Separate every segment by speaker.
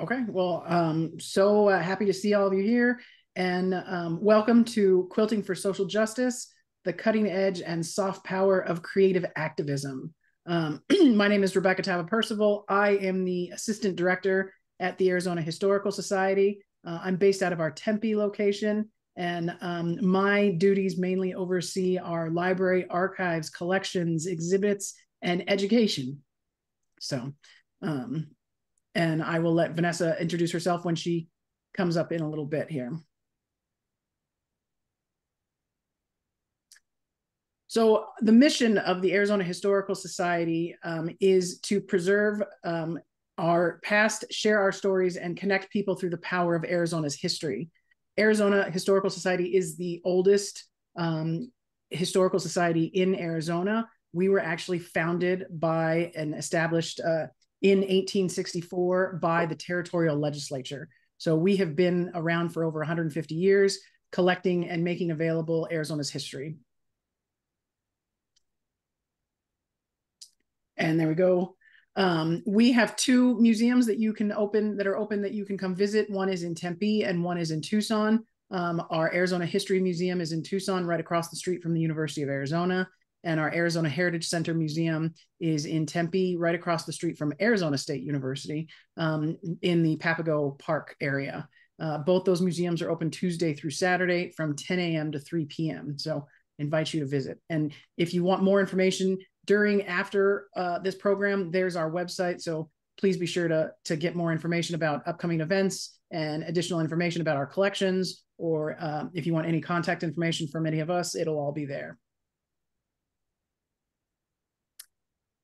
Speaker 1: Okay, well, so happy to see all of you here, and welcome to Quilting for Social Justice, the cutting edge and soft power of creative activism. My name is Rebecca Tava Percival. I am the Assistant Director at the Arizona Historical Society. I'm based out of our Tempe location, and my duties mainly oversee our library, archives, collections, exhibits, and education. So, and I will let Vanessa introduce herself when she comes up in a little bit here. So the mission of the Arizona Historical Society is to preserve our past, share our stories, and connect people through the power of Arizona's history. Arizona Historical Society is the oldest historical society in Arizona. We were actually founded by and established in 1864 by the territorial legislature. So we have been around for over 150 years, collecting and making available Arizona's history. And there we go. We have two museums that you can open, that are open, that you can come visit. One is in Tempe and one is in Tucson. Our Arizona History Museum is in Tucson, right across the street from the University of Arizona. And our Arizona Heritage Center Museum is in Tempe, right across the street from Arizona State University, in the Papago Park area. Both those museums are open Tuesday through Saturday from 10 a.m. to 3 p.m. So invite you to visit. And if you want more information after this program, there's our website. So please be sure to get more information about upcoming events and additional information about our collections, or if you want any contact information from any of us, it'll all be there.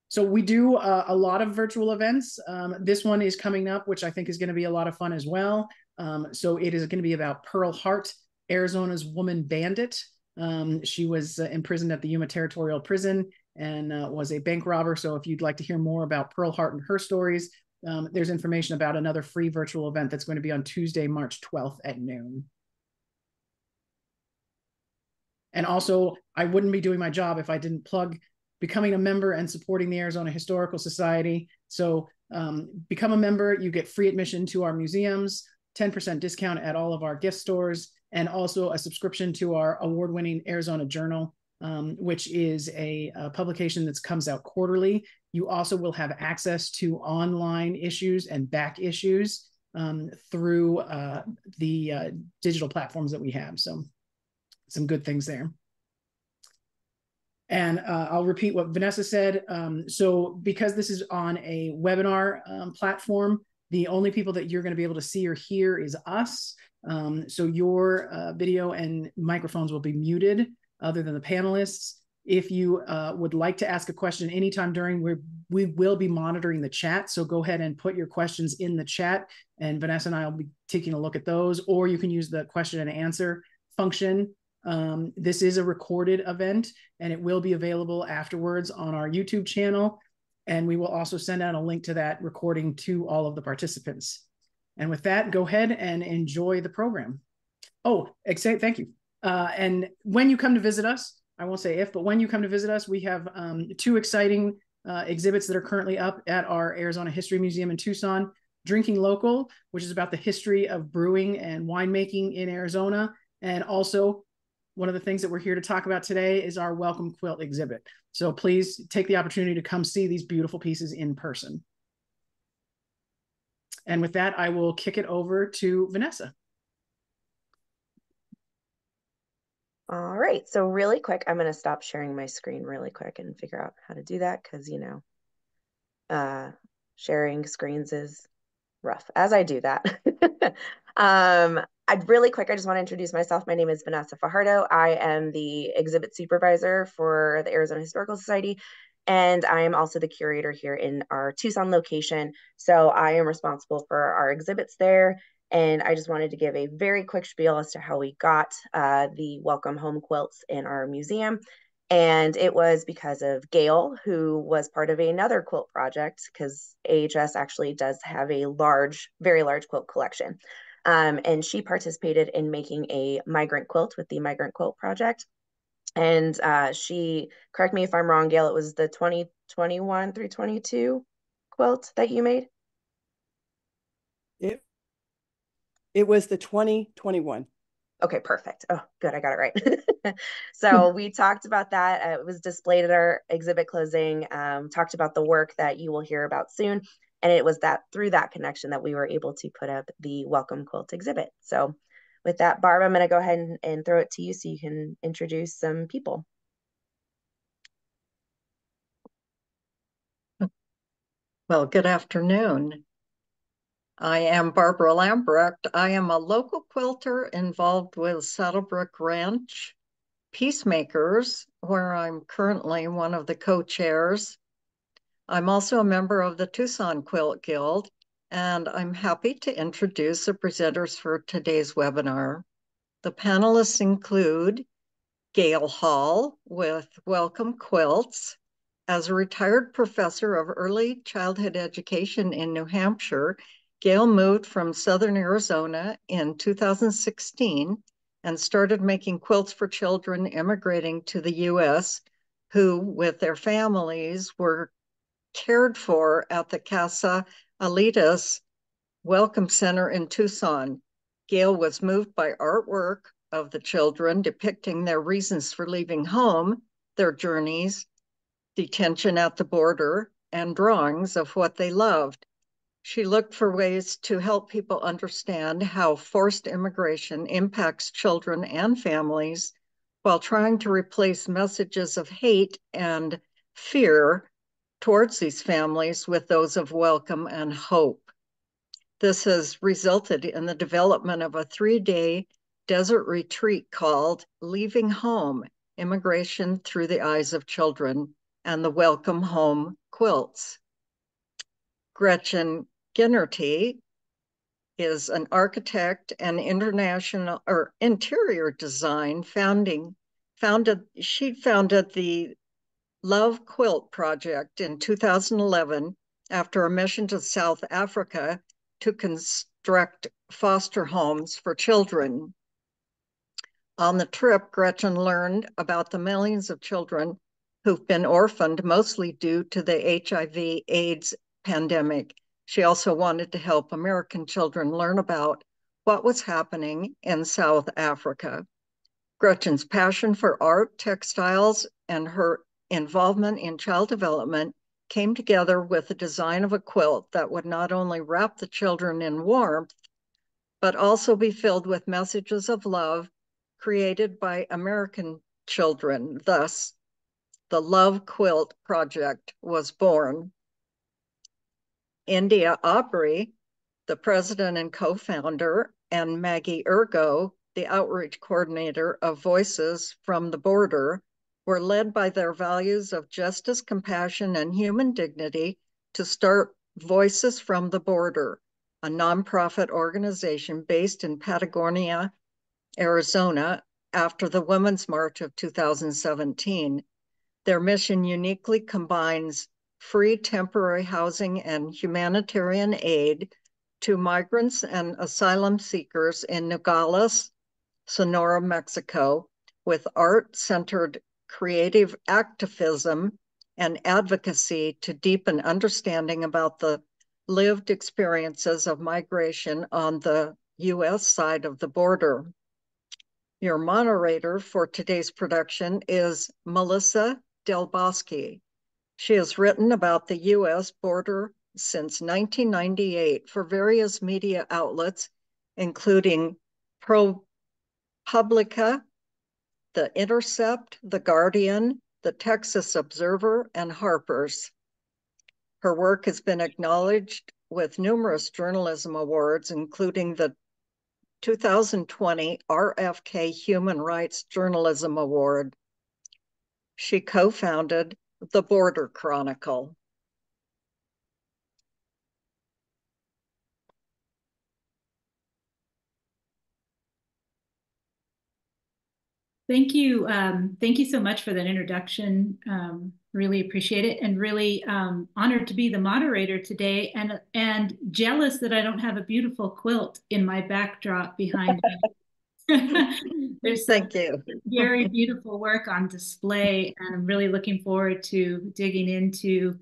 Speaker 1: So we do a lot of virtual events. This one is coming up, which I think is going to be a lot of fun as well. So it is going to be about Pearl Hart, Arizona's woman bandit. She was imprisoned at the Yuma Territorial Prison and was a bank robber. So if you'd like to hear more about Pearl Hart and her stories, there's information about another free virtual event that's going to be on Tuesday, March 12th at noon. And also, I wouldn't be doing my job if I didn't plug becoming a member and supporting the Arizona Historical Society. So become a member, you get free admission to our museums, 10% discount at all of our gift stores, and also a subscription to our award-winning Arizona Journal, which is a publication that comes out quarterly. You also will have access to online issues and back issues through the digital platforms that we have. So some good things there. And I'll repeat what Vanessa said. So because this is on a webinar platform, the only people that you're going to be able to see or hear is us. So your video and microphones will be muted other than the panelists. If you would like to ask a question anytime during, we will be monitoring the chat. So go ahead and put your questions in the chat, and Vanessa and I will be taking a look at those, or you can use the question and answer function. This is a recorded event, and it will be available afterwards on our YouTube channel. And we will also send out a link to that recording to all of the participants. And with that, go ahead and enjoy the program. Oh, thank you. And when you come to visit us, I won't say if, but when you come to visit us, we have two exciting exhibits that are currently up at our Arizona History Museum in Tucson. Drinking Local, which is about the history of brewing and winemaking in Arizona. And also, one of the things that we're here to talk about today is our Welcome Quilt exhibit. So please take the opportunity to come see these beautiful pieces in person. And with that, I will kick it over to Vanessa.
Speaker 2: All right, so really quick, I'm going to stop sharing my screen really quick and figure out how to do that, because, you know, sharing screens is rough as I do that. Really quick, I just want to introduce myself. My name is Vanessa Fajardo. I am the exhibit supervisor for the Arizona Historical Society, and I am also the curator here in our Tucson location. So I am responsible for our exhibits there. And I just wanted to give a very quick spiel as to how we got the Welcome Home Quilts in our museum. And it was because of Gale, who was part of another quilt project, because AHS actually does have a very large quilt collection. And she participated in making a migrant quilt with the Migrant Quilt Project. And she, correct me if I'm wrong, Gale, it was the 2021 through 22 quilt that you made?
Speaker 3: It was the 2021.
Speaker 2: Okay, perfect. Oh, good. I got it right. So we talked about that. It was displayed at our exhibit closing, talked about the work that you will hear about soon. And it was that through that connection that we were able to put up the Welcome Quilt exhibit. So with that, Barb, I'm going to go ahead and throw it to you so you can introduce some people.
Speaker 4: Well, good afternoon. I am Barbara Lambrecht. I am a local quilter involved with Saddlebrook Ranch Peacemakers, where I'm currently one of the co-chairs. I'm also a member of the Tucson Quilt Guild, and I'm happy to introduce the presenters for today's webinar. The panelists include Gale Hall with Welcome Quilts. As a retired professor of early childhood education in New Hampshire, Gale moved from Southern Arizona in 2016 and started making quilts for children immigrating to the US who, with their families, were cared for at the Casa Alitas Welcome Center in Tucson. Gale was moved by artwork of the children depicting their reasons for leaving home, their journeys, detention at the border, and drawings of what they loved. She looked for ways to help people understand how forced immigration impacts children and families while trying to replace messages of hate and fear towards these families with those of welcome and hope. This has resulted in the development of a 3-day desert retreat called Leaving Home, Immigration Through the Eyes of Children, and the Welcome Home Quilts. Gretchen Ginnerty is an architect and interior design she founded the Love Quilt Project in 2011 after a mission to South Africa to construct foster homes for children. On the trip, Gretchen learned about the millions of children who've been orphaned, mostly due to the HIV/AIDS pandemic. She also wanted to help American children learn about what was happening in South Africa. Gretchen's passion for art, textiles, and her involvement in child development came together with the design of a quilt that would not only wrap the children in warmth, but also be filled with messages of love created by American children. Thus, the Love Quilt Project was born. India Aubry, the president and co-founder, and Maggie Urgo, the outreach coordinator of Voices from the Border, were led by their values of justice, compassion, and human dignity to start Voices from the Border, a nonprofit organization based in Patagonia, Arizona, after the Women's March of 2017. Their mission uniquely combines free temporary housing and humanitarian aid to migrants and asylum seekers in Nogales, Sonora, Mexico, with art-centered creative activism and advocacy to deepen understanding about the lived experiences of migration on the US side of the border. Your moderator for today's production is Melissa Del Bosque. She has written about the US border since 1998 for various media outlets, including ProPublica, The Intercept, The Guardian, The Texas Observer, and Harper's. Her work has been acknowledged with numerous journalism awards, including the 2020 RFK Human Rights Journalism Award. She co-founded The Border Chronicle.
Speaker 5: Thank you. Thank you so much for that introduction. Really appreciate it, and really honored to be the moderator today, and jealous that I don't have a beautiful quilt in my backdrop behind me. There's
Speaker 4: Thank you.
Speaker 5: Very beautiful work on display, and I'm really looking forward to digging into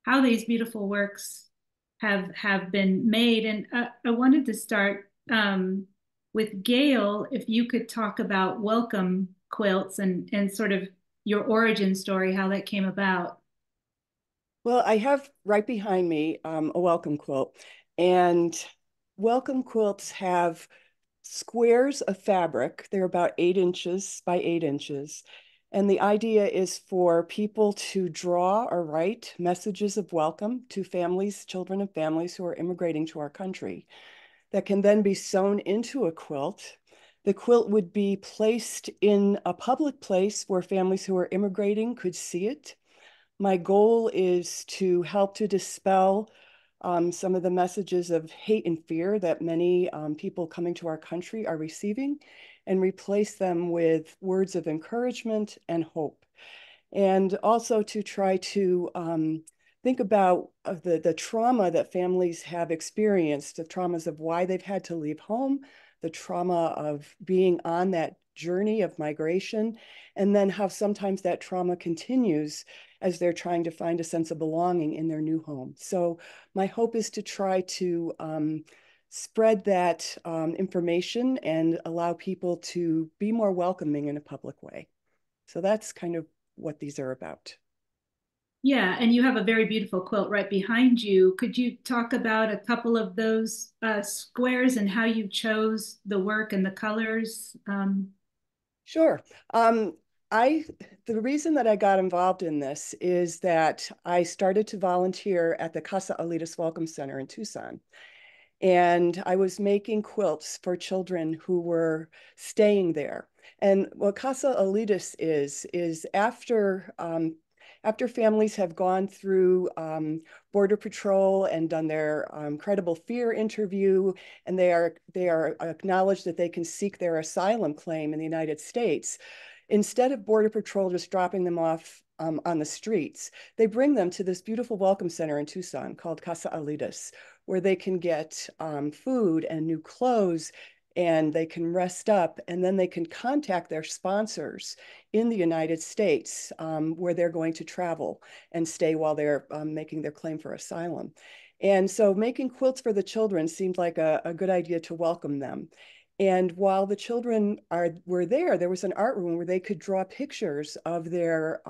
Speaker 5: how these beautiful works have been made. And I wanted to start with Gale, if you could talk about Welcome Quilts and sort of your origin story, how that came about.
Speaker 3: Well, I have right behind me a welcome quilt, and welcome quilts have squares of fabric. They're about 8 inches by 8 inches. And the idea is for people to draw or write messages of welcome to families, children of families who are immigrating to our country, that can then be sewn into a quilt. The quilt would be placed in a public place where families who are immigrating could see it. My goal is to help to dispel some of the messages of hate and fear that many people coming to our country are receiving, and replace them with words of encouragement and hope. And also to try to think about the trauma that families have experienced, the traumas of why they've had to leave home, the trauma of being on that journey of migration, and then how sometimes that trauma continues as they're trying to find a sense of belonging in their new home. So my hope is to try to spread that information and allow people to be more welcoming in a public way. So that's kind of what these are about.
Speaker 5: Yeah, and you have a very beautiful quilt right behind you. Could you talk about a couple of those squares and how you chose the work and the colors?
Speaker 3: Sure. The reason that I got involved in this is that I started to volunteer at the Casa Alitas Welcome Center in Tucson. And I was making quilts for children who were staying there. And what Casa Alitas is after families have gone through Border Patrol and done their credible fear interview, and they are acknowledged that they can seek their asylum claim in the United States, instead of Border Patrol just dropping them off on the streets, they bring them to this beautiful welcome center in Tucson called Casa Alitas, where they can get food and new clothes, and they can rest up, and then they can contact their sponsors in the United States where they're going to travel and stay while they're making their claim for asylum. And so making quilts for the children seemed like a good idea to welcome them. And while the children were there, there was an art room where they could draw pictures of their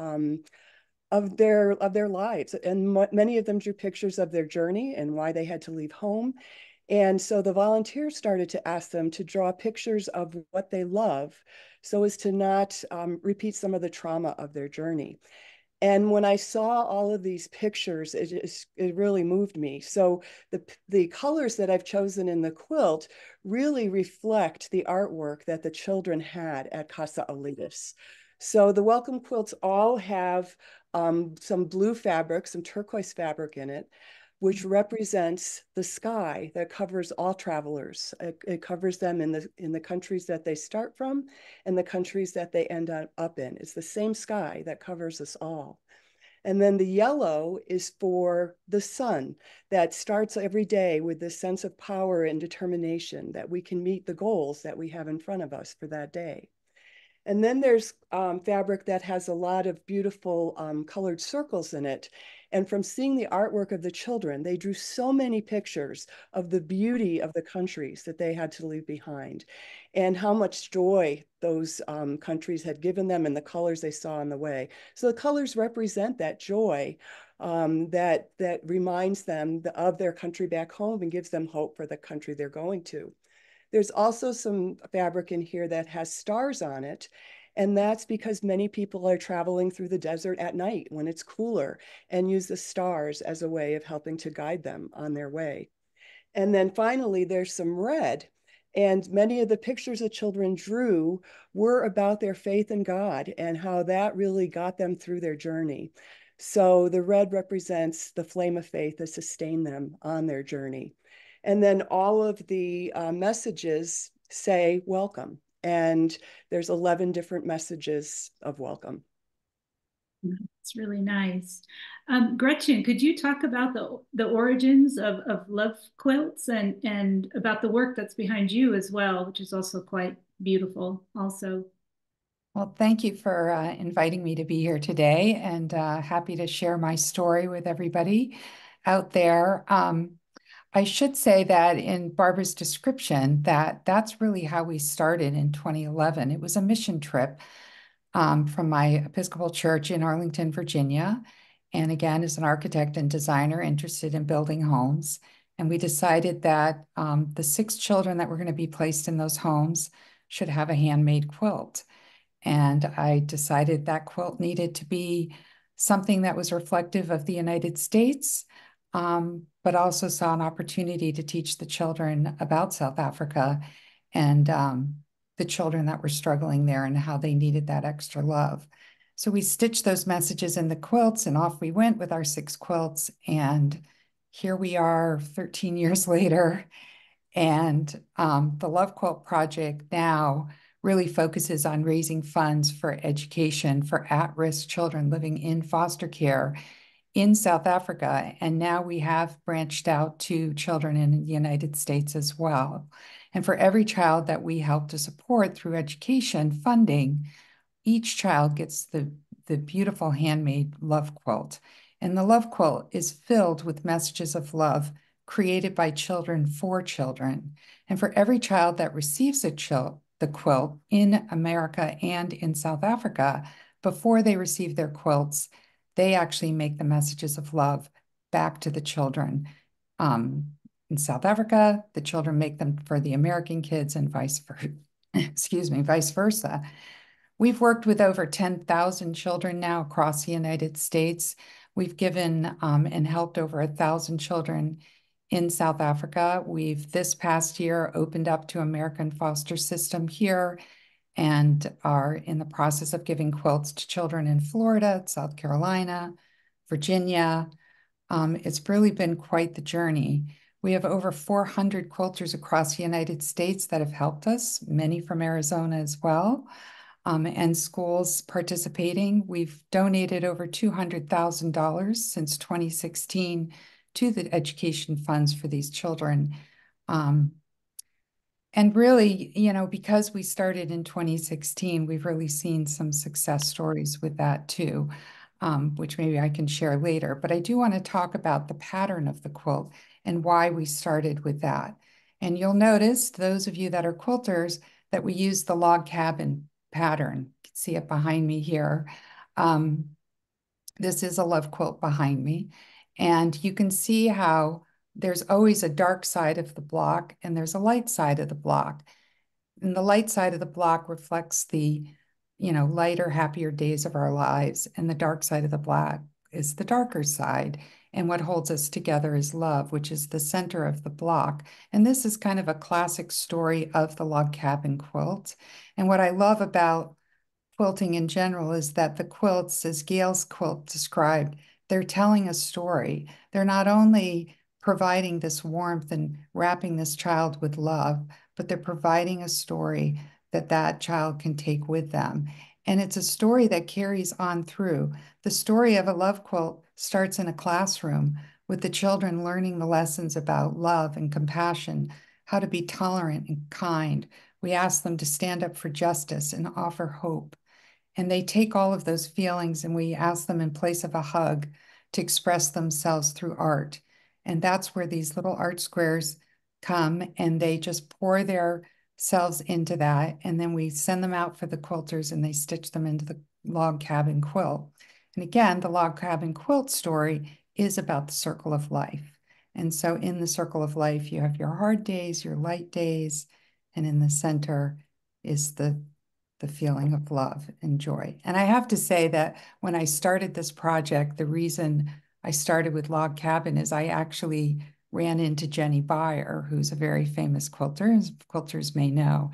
Speaker 3: lives, and many of them drew pictures of their journey and why they had to leave home. And so the volunteers started to ask them to draw pictures of what they love, so as to not repeat some of the trauma of their journey. And when I saw all of these pictures, it really moved me. So the colors that I've chosen in the quilt really reflect the artwork that the children had at Casa Alitas. So the welcome quilts all have some blue fabric, some turquoise fabric in it, which represents the sky that covers all travelers. It covers them in the countries that they start from and the countries that they end up in. It's the same sky that covers us all. And then the yellow is for the sun, that starts every day with this sense of power and determination that we can meet the goals that we have in front of us for that day. And then there's fabric that has a lot of beautiful colored circles in it. And from seeing the artwork of the children, they drew so many pictures of the beauty of the countries that they had to leave behind, and how much joy those countries had given them and the colors they saw on the way. So the colors represent that joy that reminds them of their country back home and gives them hope for the country they're going to. There's also some fabric in here that has stars on it. And that's because many people are traveling through the desert at night when it's cooler, and use the stars as a way of helping to guide them on their way. And then finally, there's some red. And many of the pictures that children drew were about their faith in God and how that really got them through their journey. So the red represents the flame of faith that sustained them on their journey. And then all of the messages say welcome. And there's 11 different messages of welcome.
Speaker 5: It's really nice. Gretchen, could you talk about the origins of Love Quilts and about the work that's behind you as well, which is also quite beautiful also.
Speaker 6: Well, thank you for inviting me to be here today, and happy to share my story with everybody out there. I should say that in Barbara's description, that's really how we started in 2011. It was a mission trip from my Episcopal church in Arlington, Virginia. And again, as an architect and designer interested in building homes. And we decided that the 6 children that were going to be placed in those homes should have a handmade quilt. And I decided that quilt needed to be something that was reflective of the United States, but also saw an opportunity to teach the children about South Africa and the children that were struggling there and how they needed that extra love. So we stitched those messages in the quilts, and off we went with our 6 quilts. And here we are 13 years later. And the Love Quilt Project now really focuses on raising funds for education for at-risk children living in foster care in South Africa. And now we have branched out to children in the United States as well. And for every child that we help to support through education funding, each child gets the beautiful handmade Love Quilt. And the Love Quilt is filled with messages of love created by children for children. And for every child that receives the quilt in America and in South Africa, before they receive their quilts, they actually make the messages of love back to the children. In South Africa, the children make them for the American kids and vice versa. Excuse me, vice versa. We've worked with over 10,000 children now across the United States. We've given and helped over 1,000 children in South Africa. We've this past year opened up to American foster system here and are in the process of giving quilts to children in Florida, South Carolina, Virginia. It's really been quite the journey. We have over 400 quilters across the United States that have helped us, many from Arizona as well, and schools participating. We've donated over $200,000 since 2016 to the education funds for these children. And really, you know, because we started in 2016, we've really seen some success stories with that too, which maybe I can share later. But I do want to talk about the pattern of the quilt and why we started with that. And you'll notice, those of you that are quilters, that we use the log cabin pattern. You can see it behind me here. This is a love quilt behind me. And you can see how there's always a dark side of the block and there's a light side of the block. And the light side of the block reflects the, you know, lighter, happier days of our lives. And the dark side of the block is the darker side. And what holds us together is love, which is the center of the block. And this is kind of a classic story of the log cabin quilt. And what I love about quilting in general is that the quilts, as Gale's quilt described, they're telling a story. They're not only providing this warmth and wrapping this child with love, but they're providing a story that that child can take with them. And it's a story that carries on through. The story of a love quilt starts in a classroom with the children learning the lessons about love and compassion, how to be tolerant and kind. We ask them to stand up for justice and offer hope. And they take all of those feelings and we ask them in place of a hug to express themselves through art. And that's where these little art squares come and they just pour themselves into that. And then we send them out for the quilters and they stitch them into the log cabin quilt. And again, the log cabin quilt story is about the circle of life. And so in the circle of life, you have your hard days, your light days, and in the center is the feeling of love and joy. And I have to say that when I started this project, the reason I started with log cabin is I actually ran into Jenny Beyer, who's a very famous quilter, as quilters may know.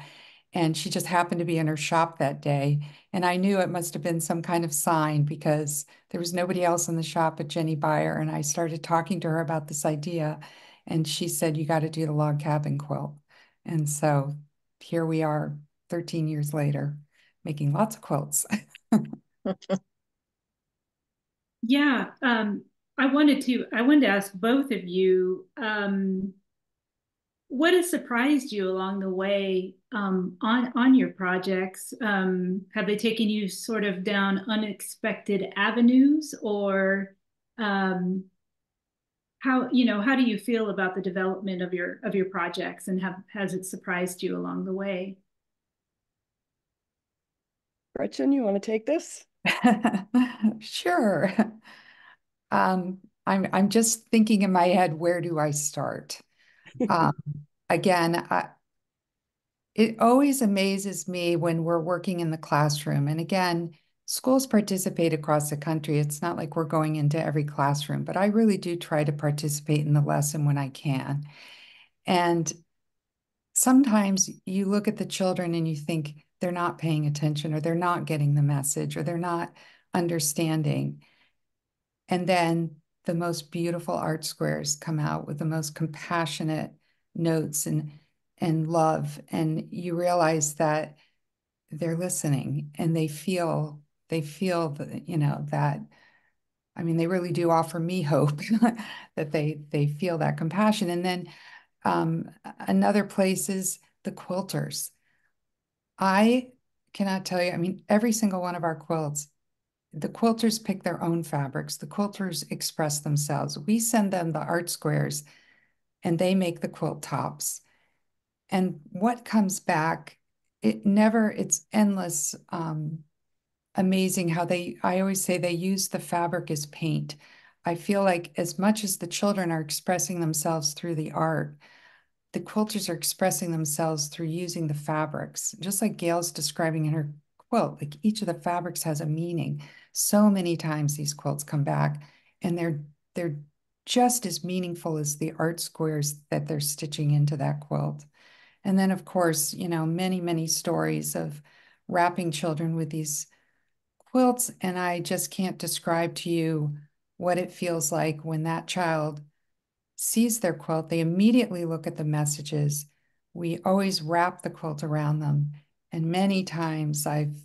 Speaker 6: And she just happened to be in her shop that day. And I knew it must have been some kind of sign because there was nobody else in the shop but Jenny Beyer. And I started talking to her about this idea. And she said, you got to do the log cabin quilt. And so here we are 13 years later, making lots of quilts.
Speaker 5: Yeah, I wanted to ask both of you, what has surprised you along the way on your projects? Have they taken you sort of down unexpected avenues, or how do you feel about the development of your projects, and has it surprised you along the way?
Speaker 3: Gretchen, you want to take this?
Speaker 6: Sure. I'm just thinking in my head, where do I start? Again, it always amazes me when we're working in the classroom. And again, schools participate across the country. It's not like we're going into every classroom, but I really do try to participate in the lesson when I can. And sometimes you look at the children and you think they're not paying attention, or they're not getting the message, or they're not understanding. And then the most beautiful art squares come out with the most compassionate notes and love. And you realize that they're listening, and they feel that, that, I mean, they really do offer me hope that they feel that compassion. And then another place is the quilters. I cannot tell you, I mean, every single one of our quilts, the quilters pick their own fabrics. The quilters express themselves. We send them the art squares, and they make the quilt tops. And what comes back, it's endless, amazing how I always say they use the fabric as paint. I feel like as much as the children are expressing themselves through the art, the quilters are expressing themselves through using the fabrics. Just like Gale's describing in her quilt, like each of the fabrics has a meaning. So many times these quilts come back, and they're just as meaningful as the art squares that they're stitching into that quilt. And then, of course, many, many stories of wrapping children with these quilts. And I just can't describe to you what it feels like when that child sees their quilt. They immediately look at the messages. We always wrap the quilt around them. And many times I've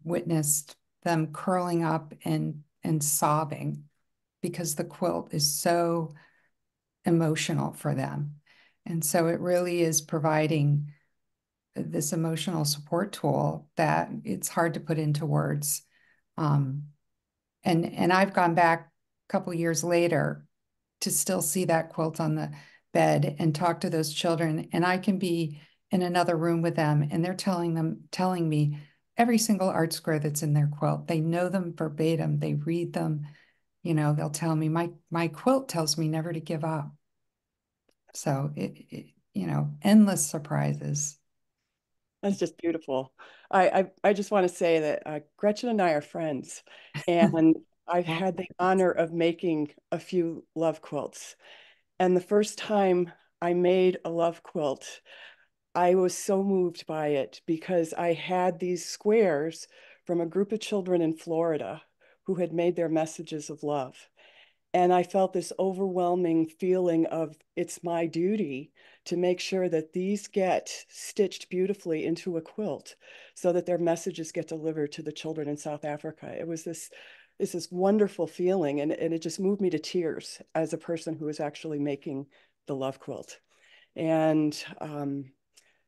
Speaker 6: witnessed them curling up and sobbing because the quilt is so emotional for them. And so it really is providing this emotional support tool that it's hard to put into words. And I've gone back a couple years later to still see that quilt on the bed and talk to those children. And I can be in another room with them, and they're telling me every single art square that's in their quilt. They know them verbatim. They read them. They'll tell me, my quilt tells me never to give up. So endless surprises.
Speaker 3: That's just beautiful. I just want to say that Gretchen and I are friends, and I've had the honor of making a few love quilts. And the first time I made a love quilt, I was so moved by it because I had these squares from a group of children in Florida who had made their messages of love. And I felt this overwhelming feeling of it's my duty to make sure that these get stitched beautifully into a quilt so that their messages get delivered to the children in South Africa. It was this wonderful feeling, and it just moved me to tears as a person who was actually making the love quilt. And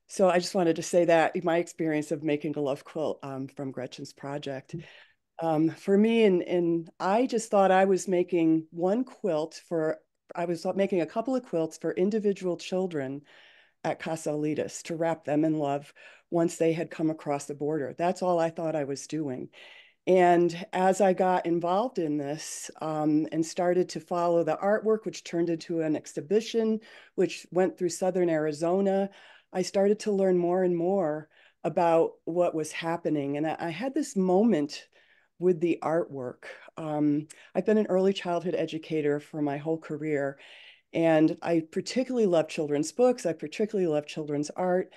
Speaker 3: so I just wanted to say that my experience of making a love quilt from Gretchen's project. For me, and I just thought I was making I was making a couple of quilts for individual children at Casaulitas to wrap them in love once they had come across the border. That's all I thought I was doing. And as I got involved in this and started to follow the artwork, which turned into an exhibition, which went through Southern Arizona, I started to learn more and more about what was happening. And I had this moment with the artwork. I've been an early childhood educator for my whole career, and I particularly love children's books. I particularly love children's art.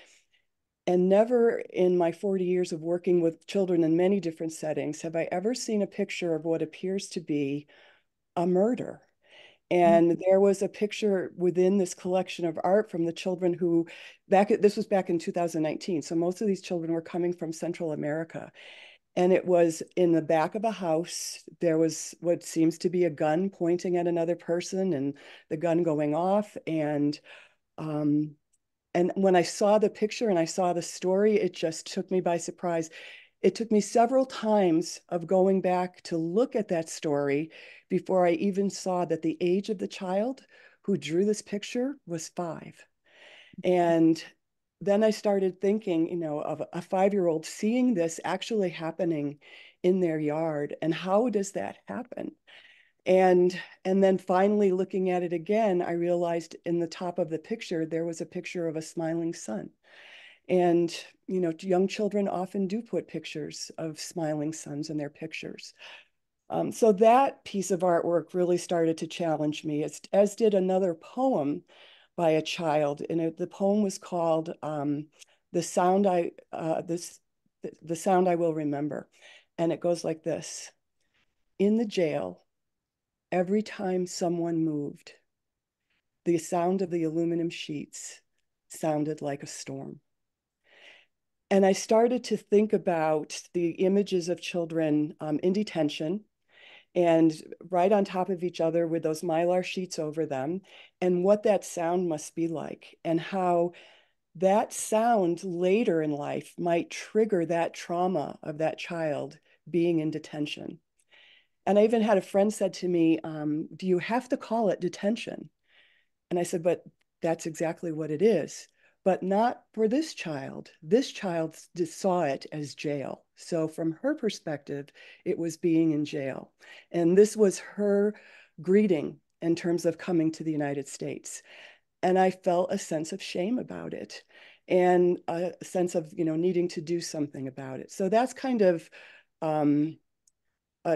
Speaker 3: And never in my 40 years of working with children in many different settings have I ever seen a picture of what appears to be a murder. And there was a picture within this collection of art from the children who, this was back in 2019. So most of these children were coming from Central America. And it was in the back of a house. There was what seems to be a gun pointing at another person, and the gun going off. And when I saw the picture and I saw the story, it just took me by surprise. It took me several times of going back to look at that story before I even saw that the age of the child who drew this picture was 5. And then I started thinking, you know, of a 5-year-old seeing this actually happening in their yard, and how does that happen? And then finally looking at it again, I realized in the top of the picture, there was a picture of a smiling sun. And, you know, young children often do put pictures of smiling suns in their pictures. So that piece of artwork really started to challenge me, as did another poem by a child. And the poem was called The Sound I Will Remember. And it goes like this. In the jail, every time someone moved, the sound of the aluminum sheets sounded like a storm. And I started to think about the images of children in detention and right on top of each other with those Mylar sheets over them, and what that sound must be like, and how that sound later in life might trigger that trauma of that child being in detention. And I even had a friend said to me, do you have to call it detention? And I said, but that's exactly what it is. But not for this child. This child saw it as jail. So from her perspective, it was being in jail. And this was her greeting in terms of coming to the United States. And I felt a sense of shame about it, and a sense of, you know, needing to do something about it. So that's kind of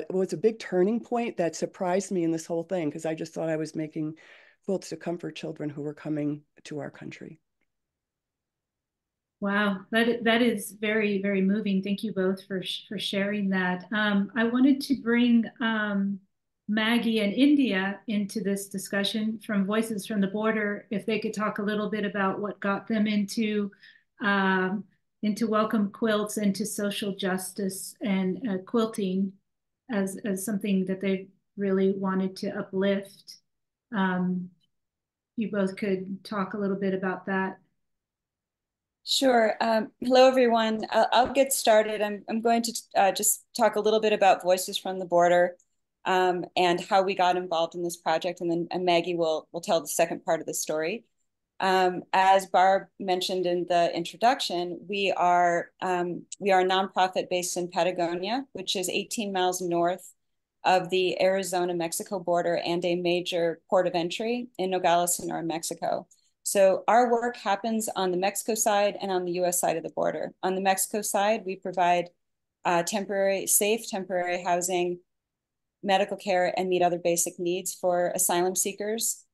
Speaker 3: was a big turning point that surprised me in this whole thing, because I just thought I was making quilts to comfort children who were coming to our country.
Speaker 5: Wow, that is very, very moving. Thank you both for sharing that. I wanted to bring Maggie and India into this discussion from Voices from the Border, if they could talk a little bit about what got them into Welcome Quilts, into social justice and quilting as something that they really wanted to uplift. You both could talk a little bit about that.
Speaker 7: Sure. Hello, everyone. I'll get started. I'm going to just talk a little bit about Voices from the Border and how we got involved in this project, and then Maggie will tell the second part of the story. As Barb mentioned in the introduction, we are a nonprofit based in Patagonia, which is 18 miles north of the Arizona-Mexico border and a major port of entry in Nogales, Sonora, Mexico. So our work happens on the Mexico side and on the US side of the border. On the Mexico side, we provide safe temporary housing, medical care, and meet other basic needs for asylum seekers,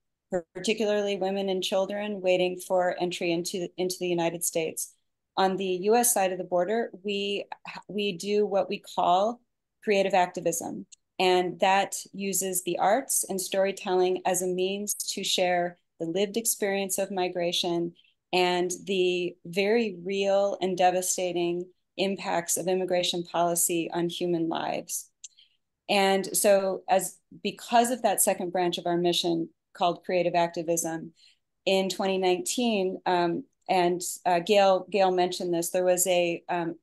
Speaker 7: particularly women and children waiting for entry into the United States. On the US side of the border, we do what we call creative activism, and that uses the arts and storytelling as a means to share the lived experience of migration and the very real and devastating impacts of immigration policy on human lives. And so because of that second branch of our mission called creative activism, in 2019, and Gale mentioned this, there was an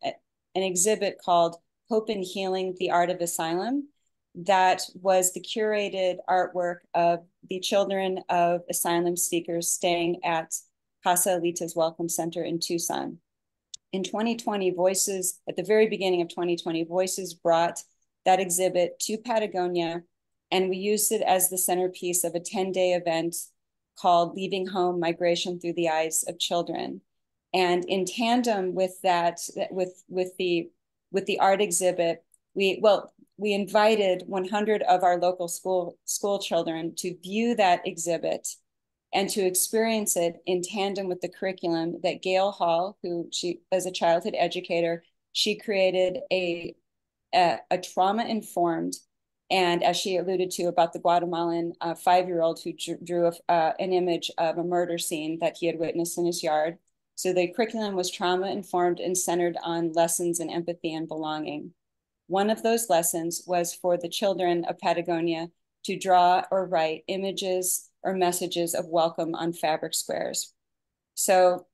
Speaker 7: exhibit called Hope and Healing, the Art of Asylum, that was the curated artwork of the children of asylum seekers staying at Casa Alita's Welcome Center in Tucson. In 2020, at the very beginning of 2020, Voices brought that exhibit to Patagonia, and we used it as the centerpiece of a 10-day event called Leaving Home: Migration Through the Eyes of Children. And in tandem with that, with the art exhibit, we invited 100 of our local school children to view that exhibit and to experience it in tandem with the curriculum that Gale Hall, who she, as a childhood educator, she created a trauma-informed, and as she alluded to about the Guatemalan 5-year-old who drew an image of a murder scene that he had witnessed in his yard. So the curriculum was trauma-informed and centered on lessons in empathy and belonging. One of those lessons was for the children of Patagonia to draw or write images or messages of welcome on fabric squares. So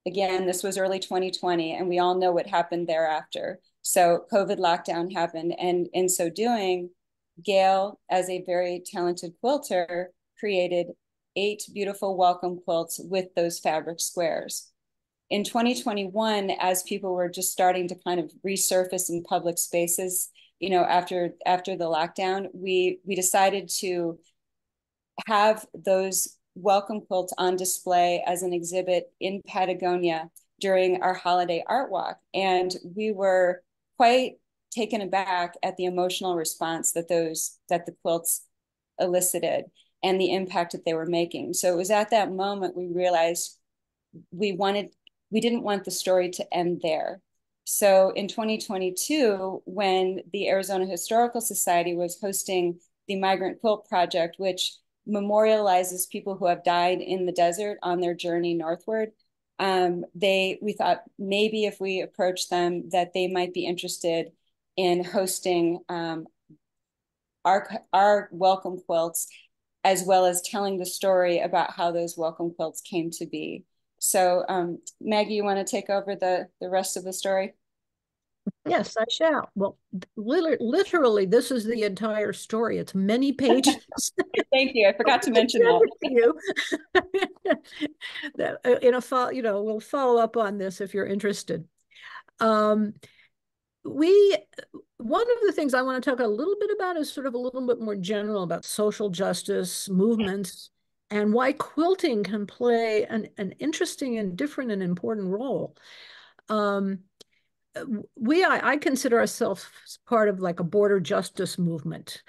Speaker 7: again, this was early 2020, and we all know what happened thereafter. So COVID lockdown happened, and in so doing, Gale, as a very talented quilter, created 8 beautiful welcome quilts with those fabric squares. In 2021, as people were just starting to kind of resurface in public spaces, you know, after the lockdown, we decided to have those welcome quilts on display as an exhibit in Patagonia during our holiday art walk. And we were quite taken aback at the emotional response that the quilts elicited and the impact that they were making. So it was at that moment we realized we didn't want the story to end there. So in 2022, when the Arizona Historical Society was hosting the Migrant Quilt Project, which memorializes people who have died in the desert on their journey northward, we thought maybe if we approach them that they might be interested in hosting our welcome quilts, as well as telling the story about how those welcome quilts came to be. So Maggie, you want to take over the rest of the story?
Speaker 8: Yes, I shall. Well, literally, this is the entire story. It's many pages.
Speaker 7: Thank you. I forgot to mention that.
Speaker 8: You. We'll follow up on this if you're interested. One of the things I want to talk a little bit about is sort of a little bit more general about social justice movements and why quilting can play an interesting and different and important role. I consider ourselves part of like a border justice movement.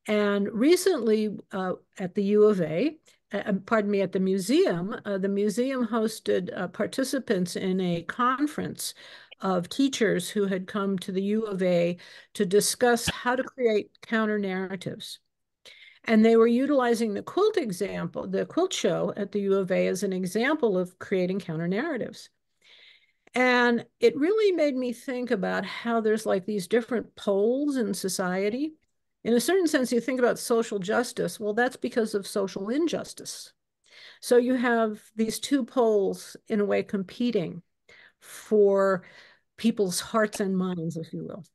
Speaker 8: And recently at the U of A, at the museum hosted participants in a conference of teachers who had come to the U of A to discuss how to create counter narratives. And they were utilizing the quilt show at the U of A as an example of creating counter narratives. And it really made me think about how there's like these different poles in society. In a certain sense, you think about social justice. Well, that's because of social injustice. So you have these two poles in a way competing for people's hearts and minds, if you will.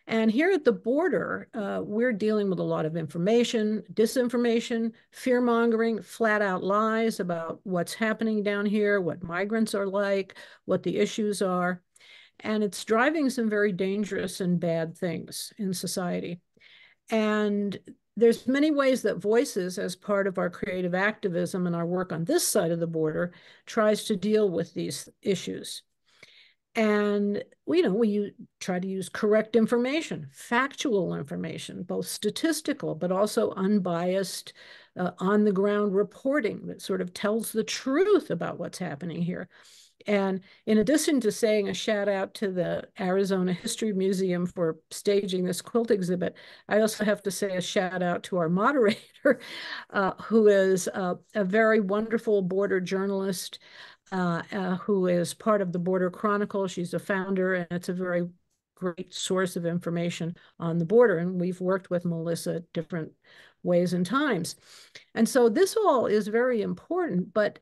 Speaker 8: And here at the border, we're dealing with a lot of information, disinformation, fear-mongering, flat-out lies about what's happening down here, what migrants are like, what the issues are. And it's driving some very dangerous and bad things in society. And there's many ways that Voices, as part of our creative activism and our work on this side of the border, tries to deal with these issues. And we try to use correct information, factual information, both statistical, but also unbiased, on-the-ground reporting that sort of tells the truth about what's happening here. And in addition to saying a shout out to the Arizona History Museum for staging this quilt exhibit, I also have to say a shout out to our moderator, who is a very wonderful border journalist, who is part of the Border Chronicle. She's a founder, and it's a very great source of information on the border. And we've worked with Melissa at different ways and times. And so this all is very important. But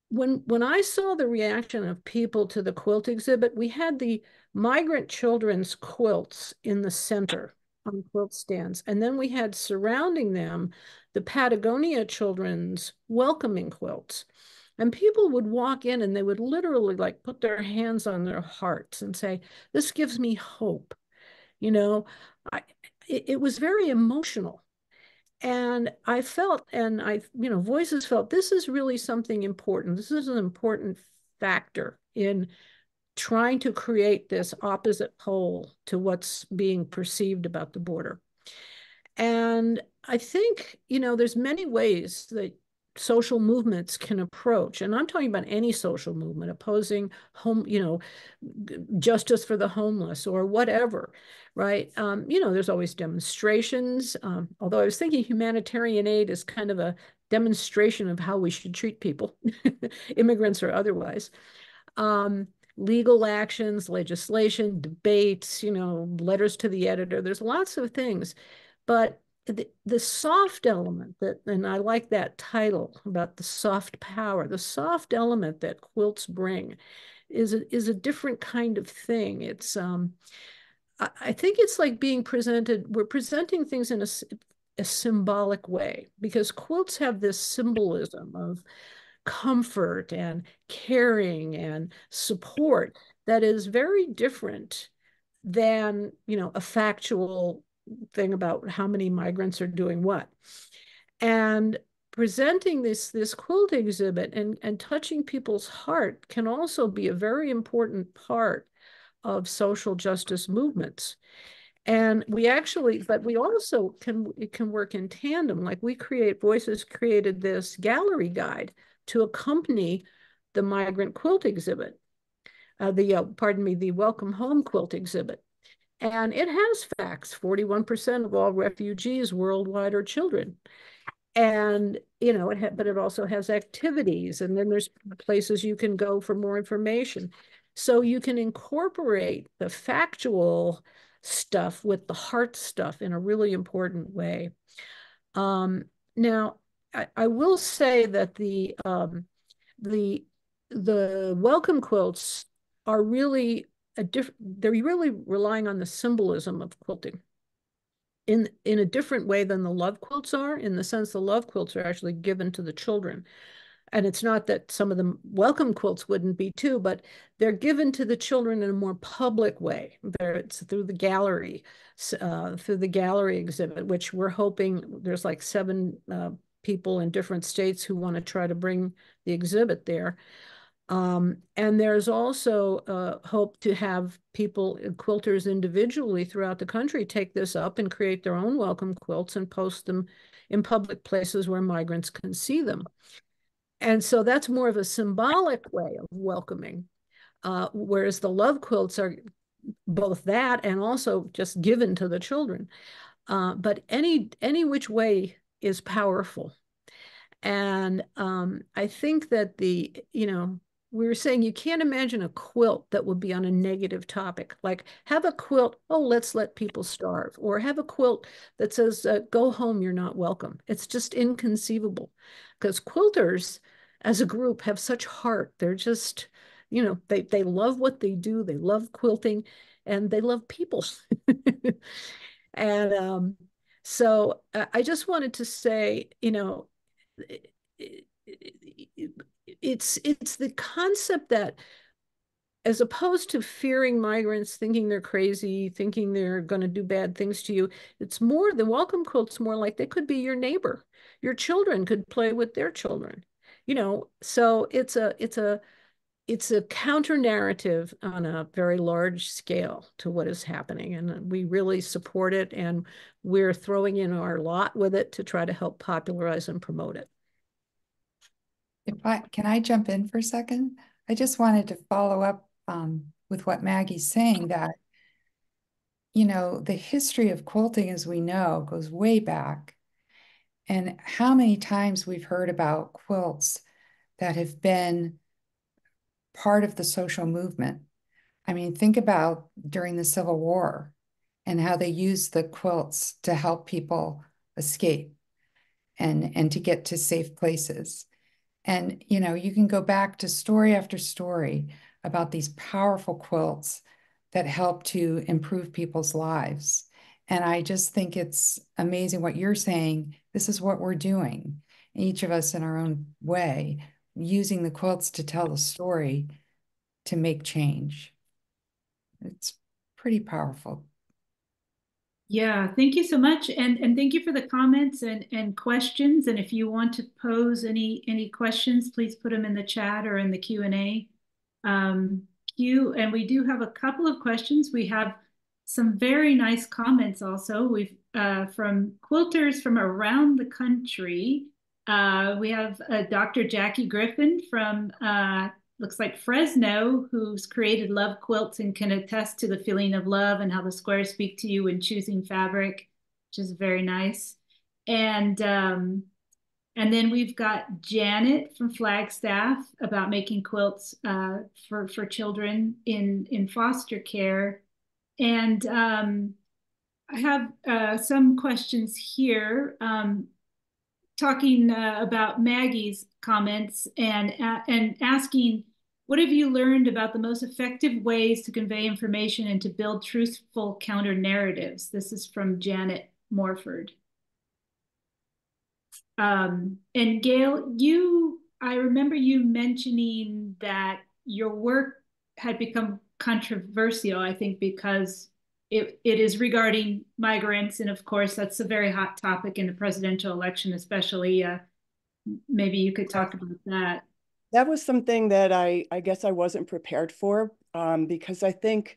Speaker 8: when I saw the reaction of people to the quilt exhibit, we had the migrant children's quilts in the center on quilt stands. And then we had surrounding them the Patagonia children's welcoming quilts. And people would walk in and they would literally like put their hands on their hearts and say, this gives me hope. It was very emotional. And I felt, and Voices felt, this is really something important. This is an important factor in trying to create this opposite pole to what's being perceived about the border. And I think, there's many ways that social movements can approach, and I'm talking about any social movement, opposing justice for the homeless or whatever, right? There's always demonstrations, although I was thinking humanitarian aid is kind of a demonstration of how we should treat people, immigrants or otherwise. Legal actions, legislation, debates, letters to the editor, there's lots of things. But the soft element that, and I like that title about the soft power, the soft element that quilts bring is a different kind of thing. It's I think it's like being presented, we're presenting things in a symbolic way, because quilts have this symbolism of comfort and caring and support that is very different than, you know, a factual thing about how many migrants are doing what. And presenting this quilt exhibit and touching people's heart can also be a very important part of social justice movements. And we actually, but we also it can work in tandem. Like Voices created this gallery guide to accompany the migrant quilt exhibit, the Welcome Home quilt exhibit. And it has facts. 41% of all refugees worldwide are children. And, you know, but it also has activities, and then there's places you can go for more information. So you can incorporate the factual stuff with the heart stuff in a really important way. Now, I will say that the welcome quilts are really they're really relying on the symbolism of quilting in a different way than the love quilts are, in the sense the love quilts are actually given to the children. And it's not that some of the welcome quilts wouldn't be too, but they're given to the children in a more public way. It's through the gallery exhibit, which we're hoping there's like 7 people in different states who want to try to bring the exhibit there. And there's also hope to have people, quilters individually throughout the country, take this up and create their own welcome quilts and post them in public places where migrants can see them. And so that's more of a symbolic way of welcoming, whereas the love quilts are both that and also just given to the children. But any which way is powerful. And I think that we were saying you can't imagine a quilt that would be on a negative topic. Like have a quilt, oh, let's let people starve, or have a quilt that says, go home, you're not welcome. It's just inconceivable, because quilters as a group have such heart. They're just, they love what they do. They love quilting and they love people. And so I just wanted to say, it's the concept that, as opposed to fearing migrants, thinking they're crazy, thinking they're going to do bad things to you, it's more, the welcome quilt's more like they could be your neighbor. Your children could play with their children, so it's a counter narrative on a very large scale to what is happening. And we really support it, and we're throwing in our lot with it to try to help popularize and promote it.
Speaker 6: Can I jump in for a second? I just wanted to follow up with what Maggie's saying, that, the history of quilting, as we know, goes way back. And how many times we've heard about quilts that have been part of the social movement. I mean, think about during the Civil War and how they used the quilts to help people escape and to get to safe places. And, you can go back to story after story about these powerful quilts that help to improve people's lives. And I just think it's amazing what you're saying. This is what we're doing, each of us in our own way, using the quilts to tell the story, to make change. It's pretty powerful.
Speaker 5: Yeah, thank you so much. And thank you for the comments and questions. And if you want to pose any questions, please put them in the chat or in the Q&A queue. And we do have a couple of questions. We have some very nice comments also. We've from quilters from around the country. We have Dr. Jackie Griffin from looks like Fresno, who's created Love Quilts and can attest to the feeling of love and how the squares speak to you when choosing fabric, which is very nice. And then we've got Janet from Flagstaff about making quilts for children in foster care. And I have some questions here, talking about Maggie's comments and asking, what have you learned about the most effective ways to convey information and to build truthful counter narratives? This is from Janet Morford. And Gale, I remember you mentioning that your work had become controversial, I think, because it is regarding migrants. And of course, that's a very hot topic in the presidential election, especially. Maybe you could talk about that.
Speaker 3: That was something that I guess I wasn't prepared for, because I think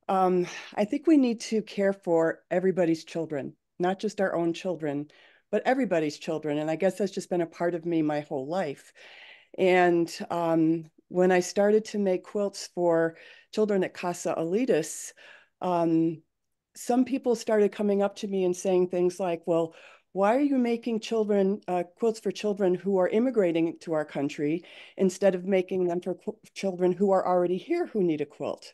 Speaker 3: we need to care for everybody's children, not just our own children, but everybody's children. And I guess that's just been a part of me my whole life. And when I started to make quilts for children at Casa Alitas, some people started coming up to me and saying things like, well, why are you making quilts for children who are immigrating to our country instead of making them for children who are already here who need a quilt?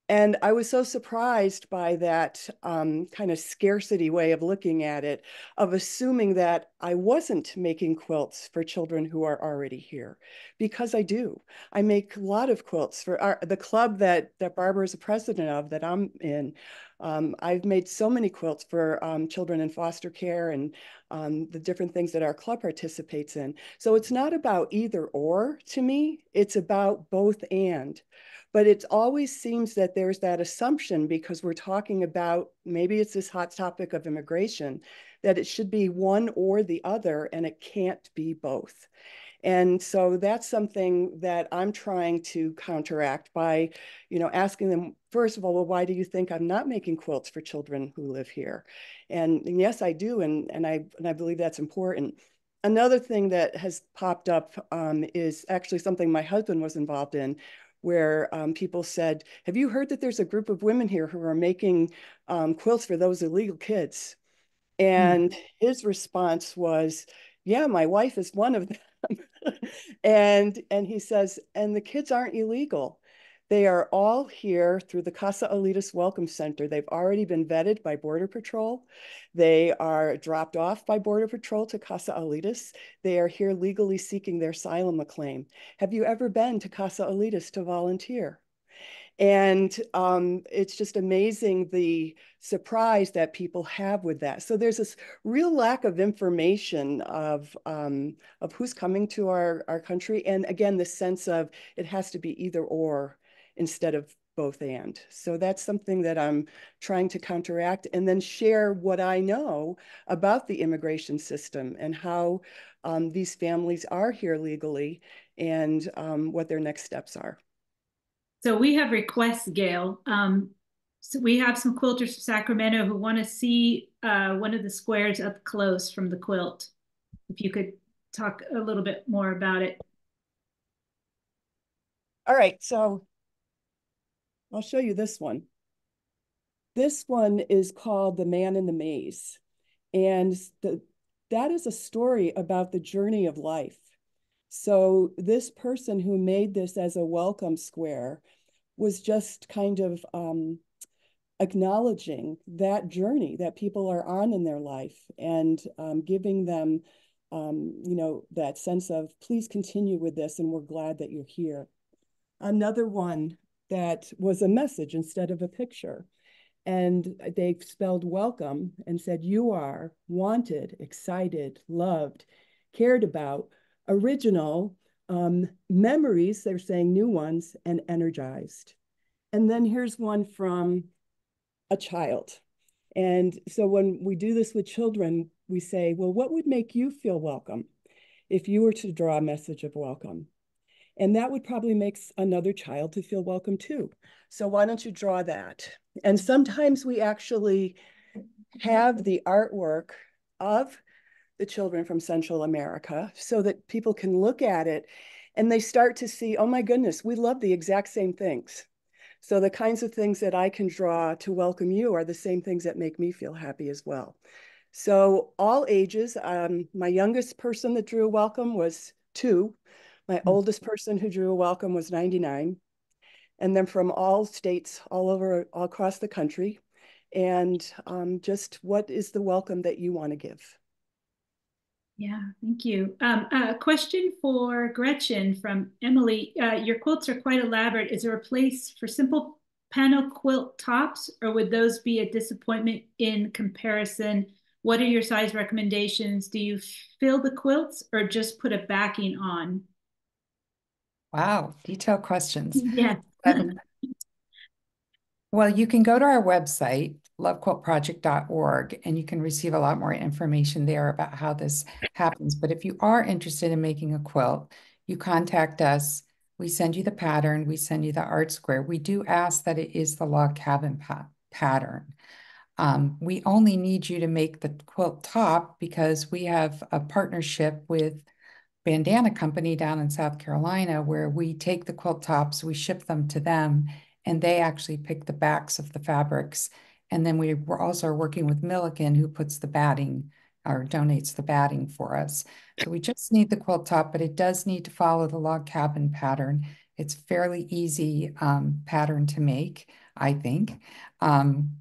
Speaker 3: And I was so surprised by that kind of scarcity way of looking at it, of assuming that I wasn't making quilts for children who are already here, because I do. I make a lot of quilts for the club that Barbara is a president of, that I'm in. I've made so many quilts for children in foster care and the different things that our club participates in. So it's not about either or to me, it's about both and. But it always seems that there's that assumption, because we're talking about, maybe it's this hot topic of immigration, that it should be one or the other, and it can't be both. And so that's something that I'm trying to counteract by, asking them, first of all, well, why do you think I'm not making quilts for children who live here? And yes, I do, and I believe that's important. Another thing that has popped up is actually something my husband was involved in, where people said, have you heard that there's a group of women here who are making quilts for those illegal kids? And his response was, yeah, my wife is one of them. and he says, and the kids aren't illegal. They are all here through the Casa Alitas Welcome Center. They've already been vetted by Border Patrol. They are dropped off by Border Patrol to Casa Alitas. They are here legally seeking their asylum claim. Have you ever been to Casa Alitas to volunteer? And it's just amazing the surprise that people have with that. So there's this real lack of information of who's coming to our country. And again, the sense of it has to be either or instead of both and. So that's something that I'm trying to counteract, and then share what I know about the immigration system and how these families are here legally, and what their next steps are.
Speaker 5: So we have requests, Gale. So we have some quilters from Sacramento who want to see one of the squares up close from the quilt. If you could talk a little bit more about it.
Speaker 3: All right, so I'll show you this one. This one is called The Man in the Maze. And that is a story about the journey of life. So this person who made this as a welcome square was just kind of acknowledging that journey that people are on in their life, and giving them, that sense of, please continue with this, and we're glad that you're here. Another one that was a message instead of a picture. And they spelled welcome and said, you are wanted, excited, loved, cared about, original, memories, they're saying new ones, and energized. And then here's one from a child. And so when we do this with children, we say, well, what would make you feel welcome if you were to draw a message of welcome? And that would probably make another child to feel welcome too. So why don't you draw that? And sometimes we actually have the artwork of the children from Central America so that people can look at it and they start to see, oh my goodness, we love the exact same things. So the kinds of things that I can draw to welcome you are the same things that make me feel happy as well. So all ages, my youngest person that drew a welcome was 2. My oldest person who drew a welcome was 99. And then from all states, all across the country. and just what is the welcome that you want to give.
Speaker 5: Yeah, thank you. A question for Gretchen from Emily. Your quilts are quite elaborate. Is there a place for simple panel quilt tops, or would those be a disappointment in comparison? What are your size recommendations? Do you fill the quilts or just put a backing on?
Speaker 6: Wow, detailed questions.
Speaker 5: Yeah.
Speaker 6: Well, you can go to our website, lovequiltproject.org, and you can receive a lot more information there about how this happens. But if you are interested in making a quilt, you contact us. We send you the pattern. We send you the art square. We do ask that it is the log cabin pattern. We only need you to make the quilt top because we have a partnership with bandana company down in South Carolina where we take the quilt tops, we ship them to them, and they actually pick the backs of the fabrics. And then we're also working with Milliken, who puts the batting or donates the batting for us. So we just need the quilt top, but it does need to follow the log cabin pattern. It's fairly easy pattern to make, I think. And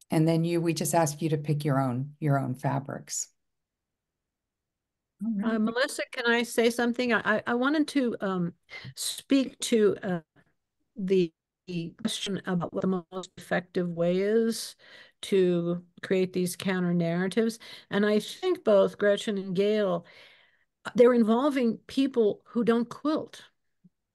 Speaker 6: then we just ask you to pick your own fabrics.
Speaker 8: Melissa, can I say something? I wanted to speak to the question about what the most effective way is to create these counter narratives. And I think both Gretchen and Gale, they're involving people who don't quilt.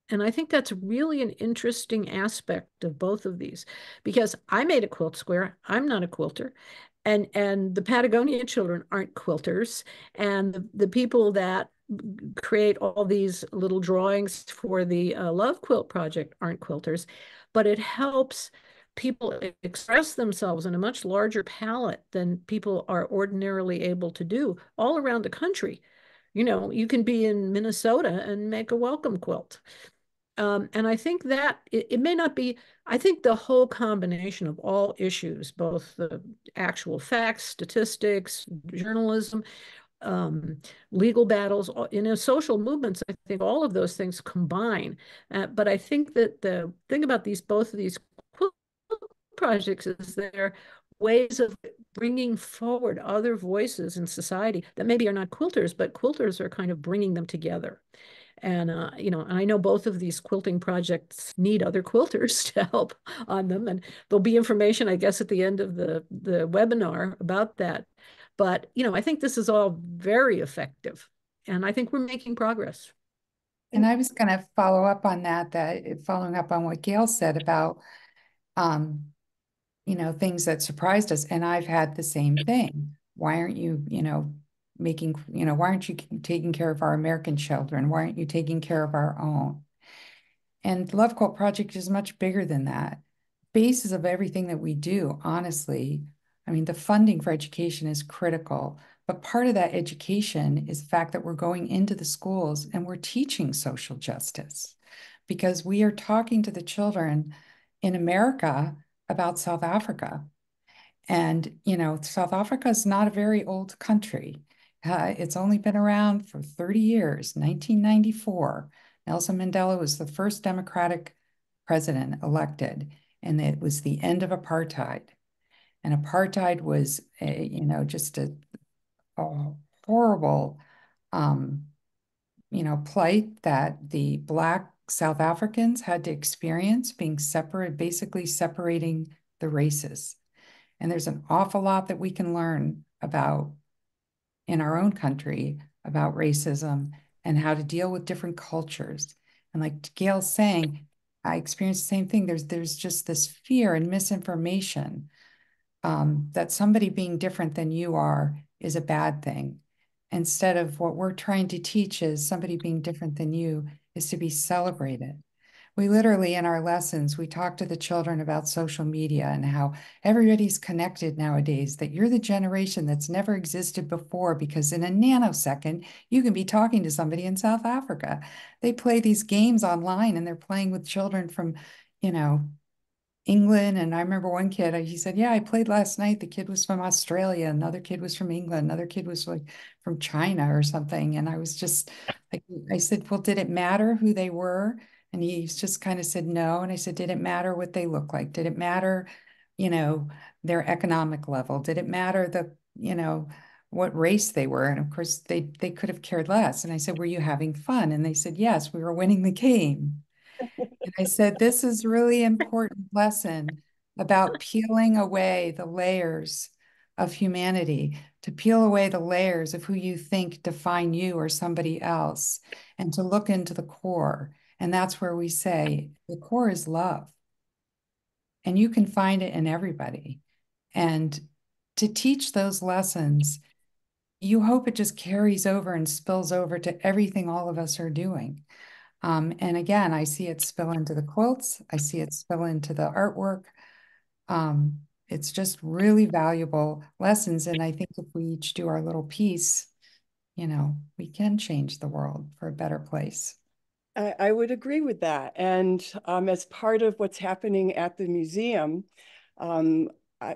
Speaker 8: And I think that's really an interesting aspect of both of these, because I made a quilt square. I'm not a quilter. And the Patagonia children aren't quilters. And the people that create all these little drawings for the Love Quilt Project aren't quilters. But it helps people express themselves in a much larger palette than people are ordinarily able to do all around the country. You know, you can be in Minnesota and make a welcome quilt. And I think that it may not be, I think the whole combination of all issues, both the actual facts, statistics, journalism, legal battles, social movements, I think all of those things combine. But I think that the thing about both of these projects is they're ways of bringing forward other voices in society that maybe are not quilters, but quilters are kind of bringing them together. And, you know, I know both of these quilting projects need other quilters to help on them. And there'll be information, I guess, at the end of the webinar about that. But, you know, I think this is all very effective. And I think we're making progress.
Speaker 6: And I was going to follow up on following up on what Gale said about, you know, things that surprised us. And I've had the same thing. Why aren't you, you know, why aren't you taking care of our American children? Why aren't you taking care of our own? And Love Quilt Project is much bigger than that. Basis of everything that we do, honestly, I mean, the funding for education is critical, but part of that education is the fact that we're going into the schools and we're teaching social justice because we are talking to the children in America about South Africa. And, you know, South Africa is not a very old country. It's only been around for 30 years, 1994. Nelson Mandela was the first democratic president elected, and it was the end of apartheid. And apartheid was, you know, just a horrible, you know, plight that the Black South Africans had to experience, being separate, basically separating the races. And there's an awful lot that we can learn about in our own country about racism and how to deal with different cultures. And like Gale's saying, I experienced the same thing. There's just this fear and misinformation that somebody being different than you are is a bad thing. Instead of what we're trying to teach is somebody being different than you is to be celebrated. We literally, in our lessons, we talk to the children about social media and how everybody's connected nowadays, that you're the generation that's never existed before because in a nanosecond, you can be talking to somebody in South Africa. They play these games online and they're playing with children from, you know, England. And I remember one kid, he said, yeah, I played last night. The kid was from Australia. Another kid was from England. Another kid was like from China or something. And I was just like, I said, well, did it matter who they were? And he just kind of said no. And I said, did it matter what they look like? Did it matter you know, their economic level? Did it matter what race they were? And of course, they could have cared less. And I said, were you having fun? And they said, yes, we were winning the game. And I said, this is really important lesson about peeling away the layers of humanity, to peel away the layers of who you think define you or somebody else, and to look into the core. And that's where we say the core is love. And you can find it in everybody. And to teach those lessons, you hope it just carries over and spills over to everything all of us are doing. And again, I see it spill into the quilts. I see it spill into the artwork. It's just really valuable lessons. And I think if we each do our little piece, we can change the world for a better place.
Speaker 3: I would agree with that. And as part of what's happening at the museum,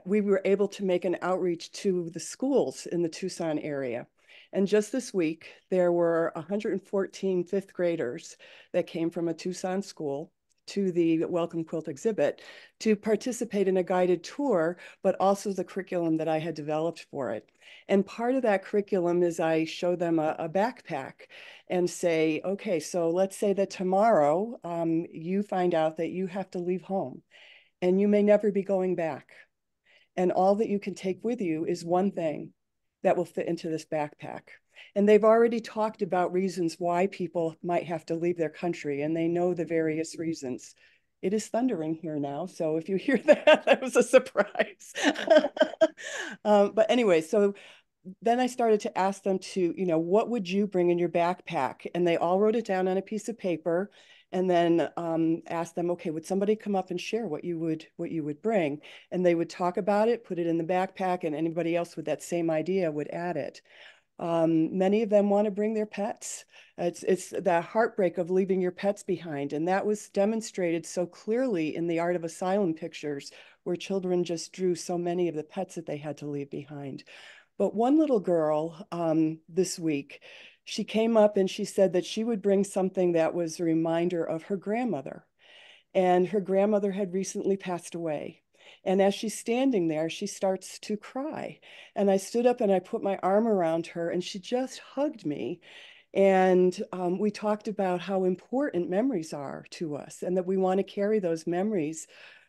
Speaker 3: we were able to make an outreach to the schools in the Tucson area. And just this week, there were 114 fifth graders that came from a Tucson school to the Welcome Quilt exhibit to participate in a guided tour, but also the curriculum that I had developed for it. And part of that curriculum is I show them a backpack and say, okay, so let's say that tomorrow you find out that you have to leave home and you may never be going back. And all that you can take with you is one thing that will fit into this backpack. And they've already talked about reasons why people might have to leave their country, and they know the various reasons. It is thundering here now, so if you hear that, that was a surprise. But anyway, so then I started to ask them to, what would you bring in your backpack? And they all wrote it down on a piece of paper, and then asked them, okay, would somebody come up and share what you would bring? And they would talk about it, put it in the backpack, and anybody else with that same idea would add it. Many of them want to bring their pets. It's the heartbreak of leaving your pets behind. And that was demonstrated so clearly in the Art of Asylum pictures, where children just drew so many of the pets that they had to leave behind. But one little girl this week, she came up and she said that she would bring something that was a reminder of her grandmother. And her grandmother had recently passed away. And as she's standing there, she starts to cry. And I stood up and I put my arm around her and she just hugged me. And we talked about how important memories are to us and that we want to carry those memories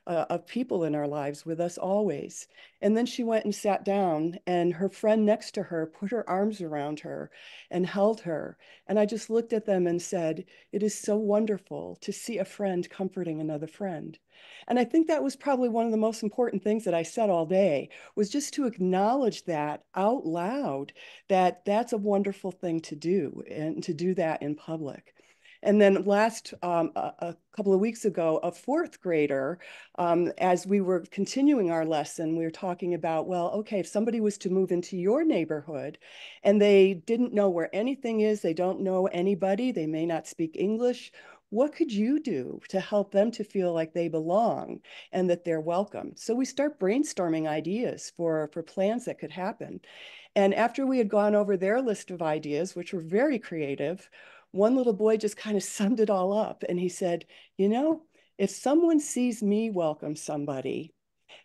Speaker 3: of people in our lives with us always. And then she went and sat down and her friend next to her put her arms around her and held her. And I just looked at them and said, it is so wonderful to see a friend comforting another friend. And I think that was probably one of the most important things that I said all day, was just to acknowledge that out loud, that that's a wonderful thing to do and to do that in public. And then a couple of weeks ago, a fourth grader, as we were continuing our lesson, we were talking about, well, okay, if somebody was to move into your neighborhood and they didn't know where anything is, they don't know anybody, they may not speak English, what could you do to help them to feel like they belong and that they're welcome? So we start brainstorming ideas for plans that could happen. And after we had gone over their list of ideas, which were very creative, one little boy just kind of summed it all up. And he said, if someone sees me welcome somebody,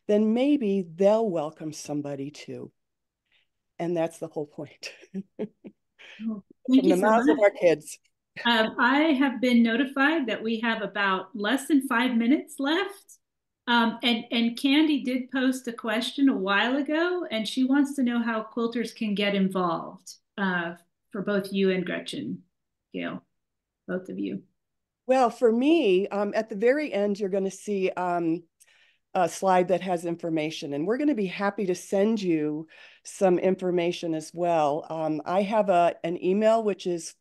Speaker 3: then maybe they'll welcome somebody too. And that's the whole point.
Speaker 5: Oh, thank you so much. From the mouths of our kids. I have been notified that we have about less than 5 minutes left. And Candy did post a question a while ago, and she wants to know how quilters can get involved for both you and Gretchen, Gale, both of you.
Speaker 3: Well, for me, at the very end, you're going to see a slide that has information, and we're going to be happy to send you some information as well. I have an email, which is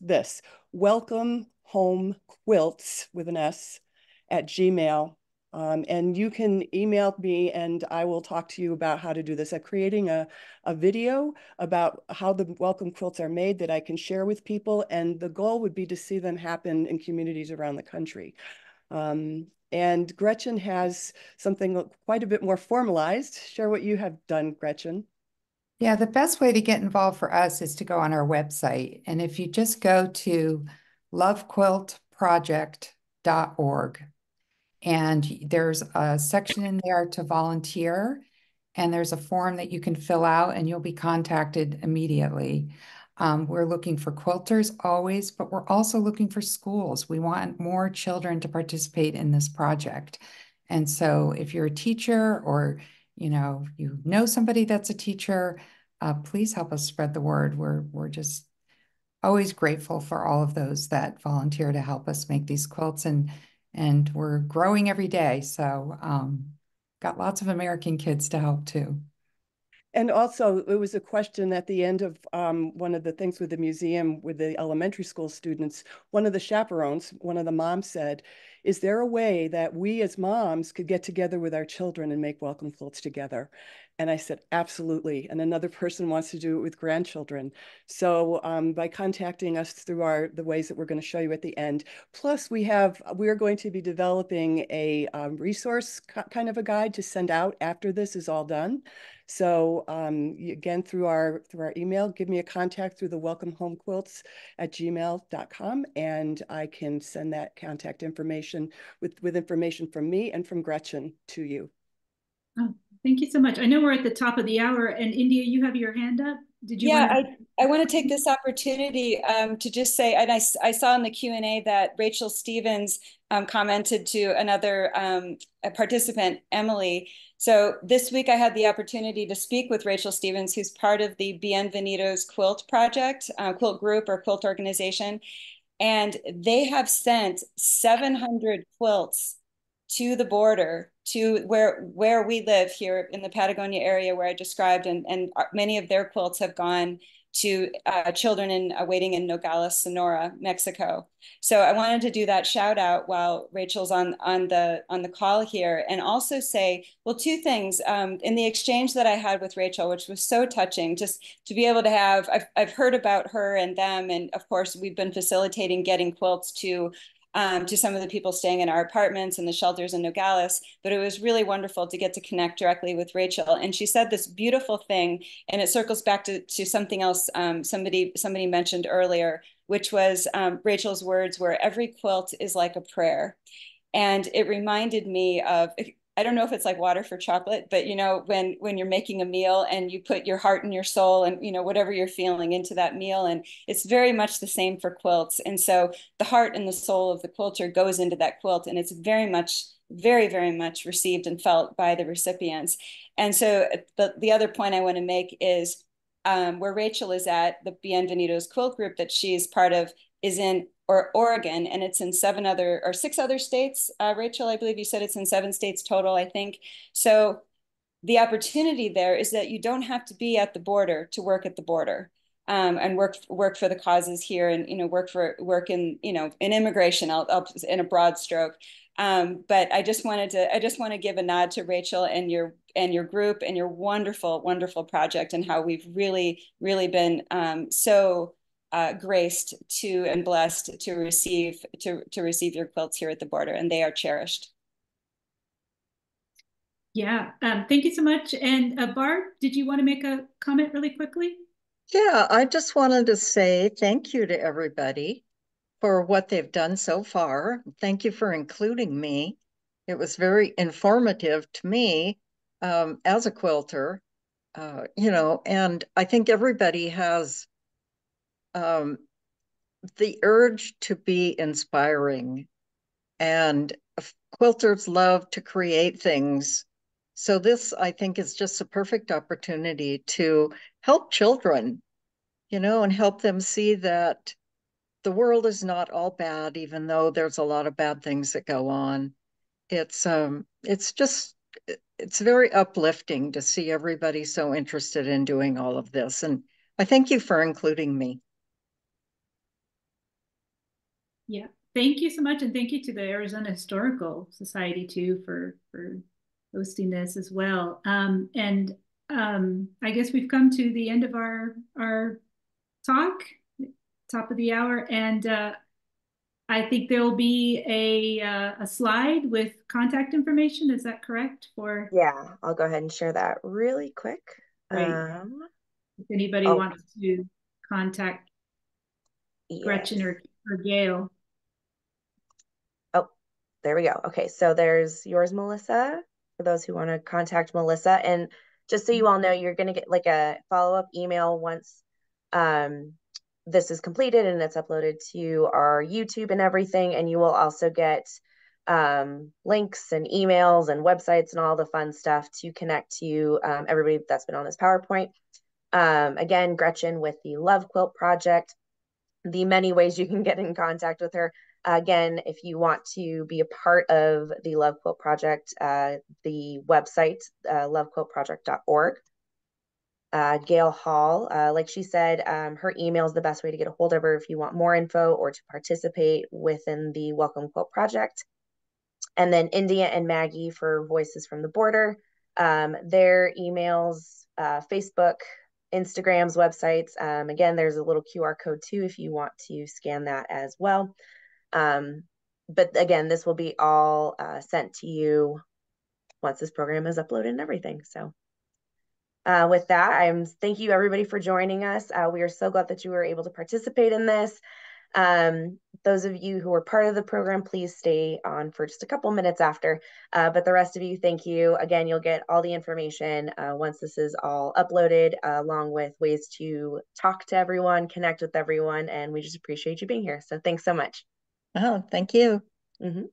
Speaker 3: this, Welcome Home Quilts with an S at Gmail. And you can email me and I will talk to you about how to do this. I'm creating a video about how the welcome quilts are made that I can share with people. And the goal would be to see them happen in communities around the country. And Gretchen has something quite a bit more formalized. Share what you have done, Gretchen.
Speaker 6: Yeah, the best way to get involved for us is to go on our website. And if you just go to lovequiltproject.org, And there's a section in there to volunteer, and there's a form that you can fill out and you'll be contacted immediately. We're looking for quilters always, but we're also looking for schools. We want more children to participate in this project. And so if you're a teacher or you know somebody that's a teacher, please help us spread the word. We're just always grateful for all of those that volunteer to help us make these quilts, and we're growing every day. So got lots of American kids to help too.
Speaker 3: And also, it was a question at the end of one of the things with the museum with the elementary school students. One of the chaperones, one of the moms said, is there a way that we as moms could get together with our children and make welcome quilts together? And I said, absolutely. And another person wants to do it with grandchildren. So by contacting us through the ways that we're going to show you at the end. Plus, we're going to be developing a resource kind of a guide to send out after this is all done. So again, through our email, give me a contact through the welcomehomequilts@gmail.com, and I can send that contact information with information from me and from Gretchen to you.
Speaker 5: Oh, thank you so much. I know we're at the top of the hour, and India, you have your hand up. Did you?
Speaker 7: Yeah, I want to take this opportunity to just say, and I saw in the Q&A that Rachel Stevens commented to another participant, Emily. So this week I had the opportunity to speak with Rachel Stevens, who's part of the Bienvenidos Quilt Project, quilt group or quilt organization. And they have sent 700 quilts to the border, to where we live here in the Patagonia area where I described, and many of their quilts have gone to children waiting in Nogales, Sonora, Mexico. So I wanted to do that shout out while Rachel's on the call here, and also say, well, two things. In the exchange that I had with Rachel, which was so touching, just to be able to have, I've heard about her and them, and of course we've been facilitating getting quilts to some of the people staying in our apartments and the shelters in Nogales, but it was really wonderful to get to connect directly with Rachel. And she said this beautiful thing, and it circles back to something else somebody mentioned earlier, which was Rachel's words were, every quilt is like a prayer. And it reminded me of, I don't know if it's like water for chocolate, but when you're making a meal and you put your heart and your soul and whatever you're feeling into that meal, and it's very much the same for quilts. And so the heart and the soul of the quilter goes into that quilt, and it's very much, very, very much received and felt by the recipients. And so the other point I want to make is where Rachel is at, the Bienvenidos Quilt Group that she's part of is in Oregon, and it's in 6 other states. Rachel, I believe you said it's in 7 states total, I think. So the opportunity there is that you don't have to be at the border to work at the border, and work for the causes here, and work in in immigration. I'll in a broad stroke. But I just want to give a nod to Rachel and your group and your wonderful, wonderful project, and how we've really, really been so graced to and blessed to receive your quilts here at the border, and they are cherished.
Speaker 5: Yeah, thank you so much. And Barb, did you want to make a comment really quickly?
Speaker 4: Yeah, I just wanted to say thank you to everybody for what they've done so far. Thank you for including me. It was very informative to me as a quilter, and I think everybody has the urge to be inspiring, and quilters love to create things. So this, I think, is just a perfect opportunity to help children, and help them see that the world is not all bad, even though there's a lot of bad things that go on. It's very uplifting to see everybody so interested in doing all of this. And I thank you for including me.
Speaker 5: Yeah, thank you so much. And thank you to the Arizona Historical Society too for hosting this as well. And I guess we've come to the end of our talk, top of the hour. And I think there'll be a slide with contact information. Is that correct?
Speaker 2: Yeah, I'll go ahead and share that really quick.
Speaker 5: If anybody wants to contact Gretchen or Gale.
Speaker 2: there we go. Okay, so there's yours, Melissa, for those who want to contact Melissa. And just so you all know, you're going to get like a follow-up email once this is completed and it's uploaded to our YouTube and everything. And you will also get links and emails and websites and all the fun stuff to connect to everybody that's been on this PowerPoint. Again, Gretchen with the Love Quilt Project, the many ways you can get in contact with her. Again, if you want to be a part of the Love Quilt Project, the website, lovequiltproject.org. Gale Hall, like she said, her email is the best way to get a hold of her if you want more info or to participate within the Welcome Quilt Project. And then India and Maggie for Voices from the Border. Their emails, Facebook, Instagram's, websites. Again, there's a little QR code too if you want to scan that as well. But again, this will be all sent to you once this program is uploaded and everything. So with that, thank you everybody for joining us. We are so glad that you were able to participate in this. Those of you who are part of the program, please stay on for just a couple minutes after. But the rest of you, thank you. Again, you'll get all the information once this is all uploaded, along with ways to talk to everyone, connect with everyone, and we just appreciate you being here. So thanks so much.
Speaker 4: Oh, thank you.
Speaker 2: Mm-hmm.